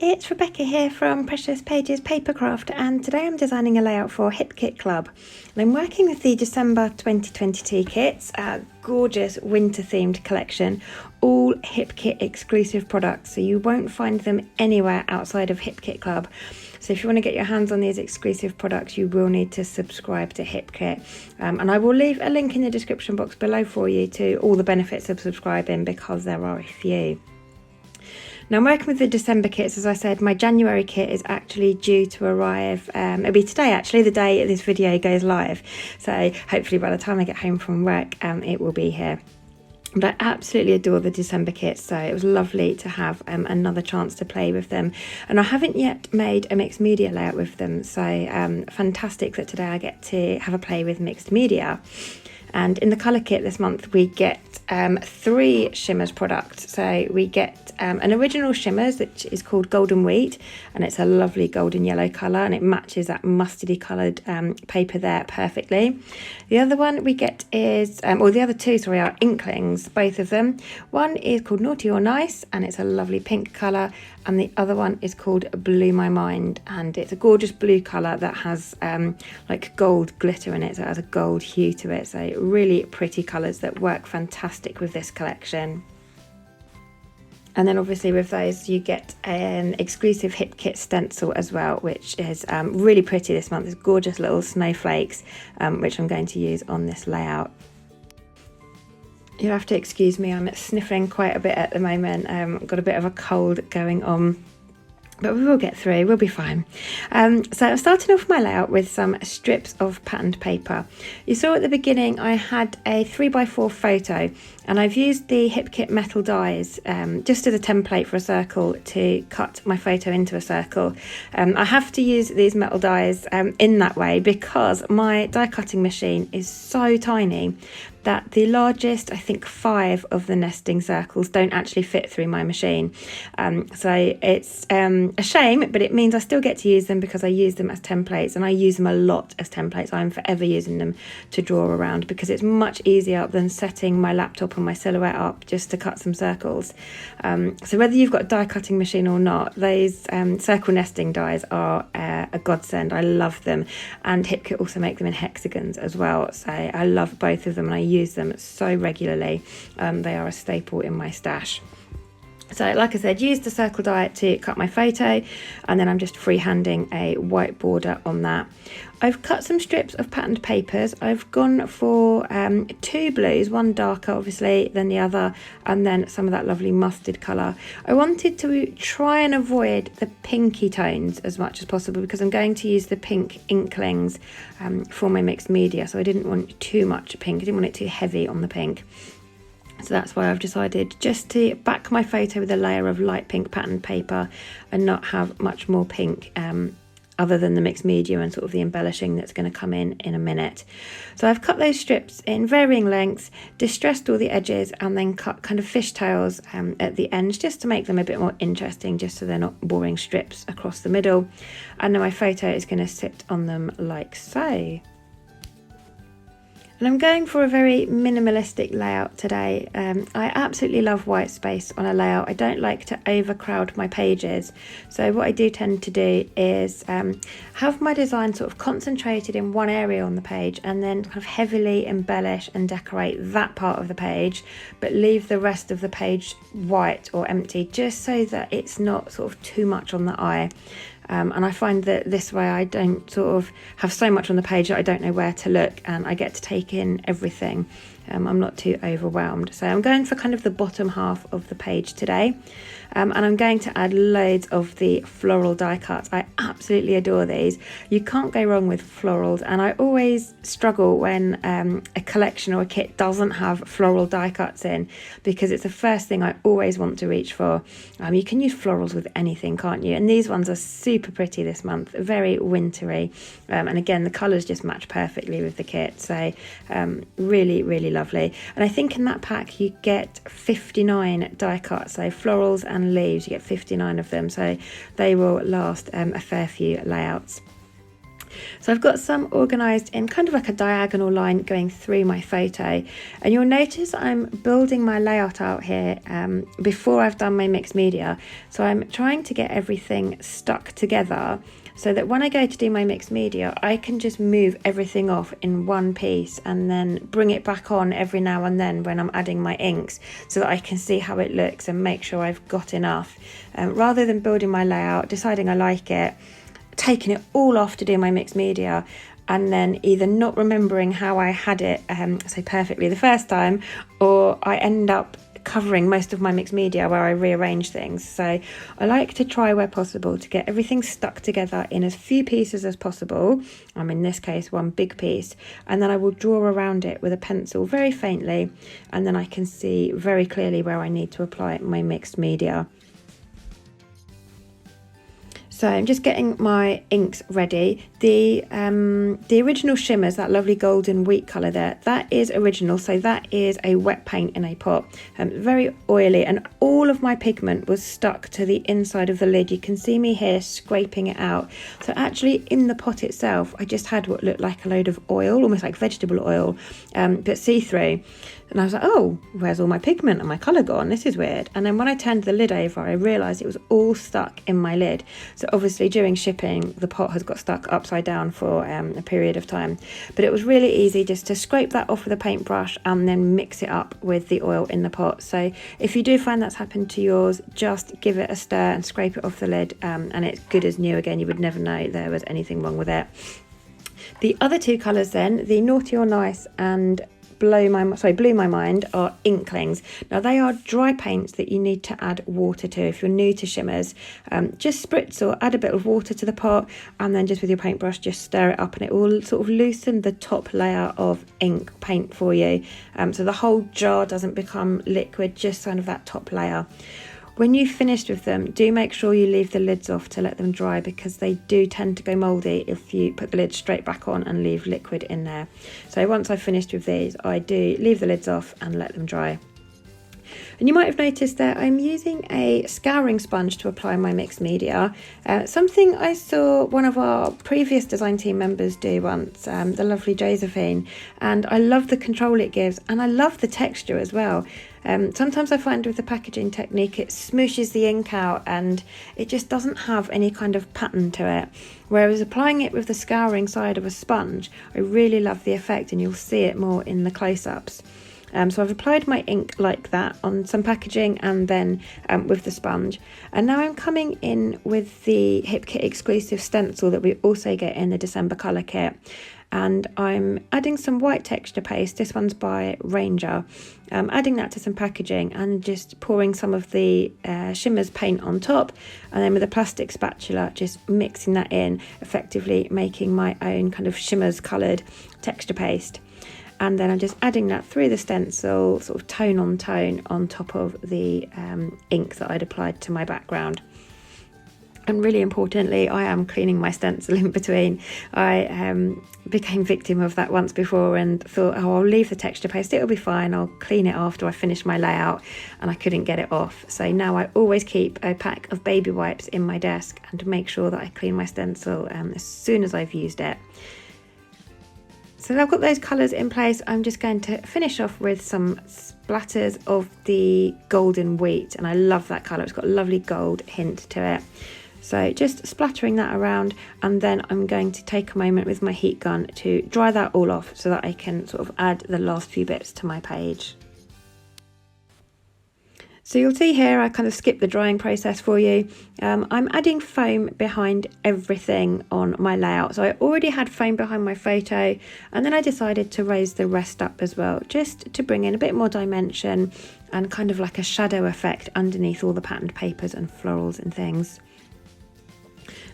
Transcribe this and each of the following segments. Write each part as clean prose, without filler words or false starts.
it's Rebecca here from Precious Pages Papercraft, and today I'm designing a layout for Hip Kit Club. And I'm working with the December 2022 kits, a gorgeous winter themed collection, all Hip Kit exclusive products, so you won't find them anywhere outside of Hip Kit Club. So if you want to get your hands on these exclusive products, you will need to subscribe to Hip Kit. And I will leave a link in the description box below for you to all the benefits of subscribing, because there are a few. Now I'm working with the December kits. As I said, my January kit is actually due to arrive, it'll be today actually, the day this video goes live. So hopefully by the time I get home from work, it will be here. But I absolutely adore the December kits, so it was lovely to have another chance to play with them. And I haven't yet made a mixed media layout with them, so fantastic that today I get to have a play with mixed media. And in the colour kit this month we get 3 shimmers products. So we get an original shimmers, which is called Golden Wheat, and it's a lovely golden yellow colour, and it matches that mustardy coloured paper there perfectly. The other one we get is, or the other two, sorry, are Inklings, both of them. One is called Naughty or Nice, and it's a lovely pink colour, and the other one is called Blew My Mind, and it's a gorgeous blue colour that has like gold glitter in it, so it has a gold hue to it. So really pretty colours that work fantastic with this collection. And then obviously with those you get an exclusive Hip Kit stencil as well, which is really pretty this month. It's gorgeous little snowflakes, which I'm going to use on this layout. You'll have to excuse me, I'm sniffling quite a bit at the moment. I've got a bit of a cold going on, but we will get through, we'll be fine. So I'm starting off my layout with some strips of patterned paper. You saw at the beginning I had a 3x4 photo, and I've used the Hip Kit metal dies just as a template for a circle to cut my photo into a circle. I have to use these metal dies in that way because my die cutting machine is so tiny that the largest, I think 5 of the nesting circles don't actually fit through my machine. So it's a shame, but it means I still get to use them because I use them as templates, and I use them a lot as templates. I'm forever using them to draw around because it's much easier than setting my laptop and my silhouette up just to cut some circles. So whether you've got a die cutting machine or not, those circle nesting dies are a godsend. I love them, and Hip Kit also make them in hexagons as well. So I love both of them, and I use them so regularly. They are a staple in my stash. So like I said, use the circle die to cut my photo, and then I'm just freehanding a white border on that. I've cut some strips of patterned papers. I've gone for 2 blues, one darker obviously than the other, and then some of that lovely mustard colour. I wanted to try and avoid the pinky tones as much as possible because I'm going to use the pink Inklings for my mixed media, so I didn't want too much pink. I didn't want it too heavy on the pink. So that's why I've decided just to back my photo with a layer of light pink patterned paper and not have much more pink other than the mixed media and sort of the embellishing that's going to come in a minute. So I've cut those strips in varying lengths, distressed all the edges, and then cut kind of fishtails at the ends just to make them a bit more interesting, just so they're not boring strips across the middle. And then my photo is going to sit on them like so. And I'm going for a very minimalistic layout today. I absolutely love white space on a layout. I don't like to overcrowd my pages. So what I do tend to do is have my design sort of concentrated in one area on the page, and then kind of heavily embellish and decorate that part of the page, but leave the rest of the page white or empty, just so that it's not sort of too much on the eye. And I find that this way I don't sort of have so much on the page that I don't know where to look, and I get to take in everything. I'm not too overwhelmed. So I'm going for kind of the bottom half of the page today. And I'm going to add loads of the floral die cuts. I absolutely adore these. You can't go wrong with florals, and I always struggle when a collection or a kit doesn't have floral die cuts in, because it's the first thing I always want to reach for. You can use florals with anything, can't you? And these ones are super pretty this month, very wintry, and again the colours just match perfectly with the kit, so really, really lovely. And I think in that pack you get 59 die cuts, so florals and leaves, you get 59 of them, so they will last a fair few layouts. So I've got some organised in kind of like a diagonal line going through my photo, and you'll notice I'm building my layout out here before I've done my mixed media. So I'm trying to get everything stuck together so that when I go to do my mixed media, I can just move everything off in one piece and then bring it back on every now and then when I'm adding my inks, so that I can see how it looks and make sure I've got enough, rather than building my layout, deciding I like it, taking it all off to do my mixed media, and then either not remembering how I had it so perfectly the first time, or I end up covering most of my mixed media where I rearrange things. So I like to try where possible to get everything stuck together in as few pieces as possible. In this case, one big piece, and then I will draw around it with a pencil very faintly, and then I can see very clearly where I need to apply my mixed media. So I'm just getting my inks ready. The original shimmers, that lovely golden wheat colour there, that is original. So that is a wet paint in a pot, very oily, and all of my pigment was stuck to the inside of the lid. You can see me here scraping it out. So actually in the pot itself, I just had what looked like a load of oil, almost like vegetable oil, but see-through. And I was like, oh, where's all my pigment and my colour gone? This is weird. And then when I turned the lid over, I realised it was all stuck in my lid. So obviously during shipping, the pot has got stuck upside down for a period of time. But it was really easy just to scrape that off with a paintbrush and then mix it up with the oil in the pot. So if you do find that's happened to yours, just give it a stir and scrape it off the lid, and it's good as new again. You would never know there was anything wrong with it. The other two colours then, the Naughty or Nice and Blew My Mind, are Inklings. Now they are dry paints that you need to add water to if you're new to shimmers. Just spritz or add a bit of water to the pot, and then just with your paintbrush just stir it up, and it will sort of loosen the top layer of ink paint for you, so the whole jar doesn't become liquid, just kind of that top layer. When you've finished with them, do make sure you leave the lids off to let them dry, because they do tend to go mouldy if you put the lid straight back on and leave liquid in there. So once I've finished with these, I do leave the lids off and let them dry. And you might have noticed that I'm using a scouring sponge to apply my mixed media, something I saw one of our previous design team members do once, the lovely Josephine, and I love the control it gives, and I love the texture as well. Sometimes I find with the packaging technique it smooshes the ink out and it just doesn't have any kind of pattern to it, whereas applying it with the scouring side of a sponge, I really love the effect, and you'll see it more in the close-ups. So I've applied my ink like that on some packaging and then with the sponge, and now I'm coming in with the Hip Kit exclusive stencil that we also get in the December colour kit, and I'm adding some white texture paste. This one's by Ranger. Adding that to some packaging and just pouring some of the shimmers paint on top, and then with a plastic spatula just mixing that in, effectively making my own kind of shimmers coloured texture paste. And then I'm just adding that through the stencil, sort of tone on top of the ink that I'd applied to my background. And really importantly, I am cleaning my stencil in between. I became victim of that once before and thought, oh, I'll leave the texture paste, it'll be fine, I'll clean it after I finish my layout, and I couldn't get it off. So now I always keep a pack of baby wipes in my desk and make sure that I clean my stencil as soon as I've used it. So I've got those colours in place. I'm just going to finish off with some splatters of the golden wheat, and I love that colour. It's got a lovely gold hint to it. So just splattering that around, and then I'm going to take a moment with my heat gun to dry that all off so that I can sort of add the last few bits to my page. So you'll see here I kind of skipped the drying process for you. I'm adding foam behind everything on my layout. So I already had foam behind my photo, and then I decided to raise the rest up as well, just to bring in a bit more dimension and kind of like a shadow effect underneath all the patterned papers and florals and things.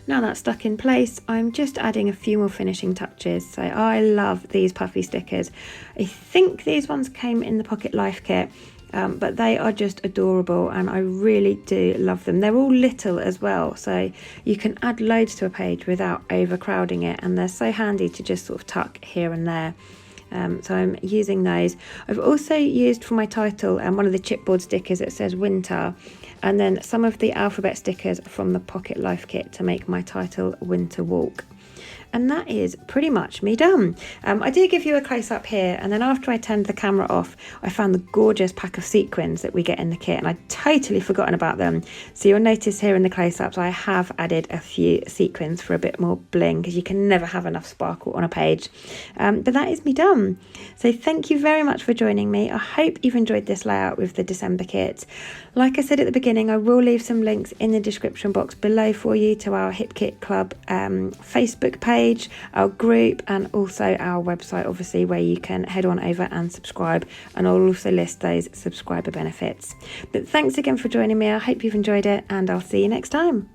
Now that's stuck in place, I'm just adding a few more finishing touches. So I love these puffy stickers. I think these ones came in the Pocket Life kit. But they are just adorable, and I really do love them. They're all little as well, so you can add loads to a page without overcrowding it, and they're so handy to just sort of tuck here and there. So I'm using those. I've also used for my title one of the chipboard stickers that says winter, and then some of the alphabet stickers from the Pocket Life kit to make my title Winter Walk. and that is pretty much me done. I did give you a close up here, and then after I turned the camera off, I found the gorgeous pack of sequins that we get in the kit, and I'd totally forgotten about them. So you'll notice here in the close-ups I have added a few sequins for a bit more bling, because you can never have enough sparkle on a page. But that is me done. So thank you very much for joining me. I hope you've enjoyed this layout with the December kit. Like I said at the beginning, I will leave some links in the description box below for you to our Hip Kit Club Facebook page, our group, and also our website, obviously, where you can head on over and subscribe, and I'll also list those subscriber benefits. But thanks again for joining me. I hope you've enjoyed it, and I'll see you next time.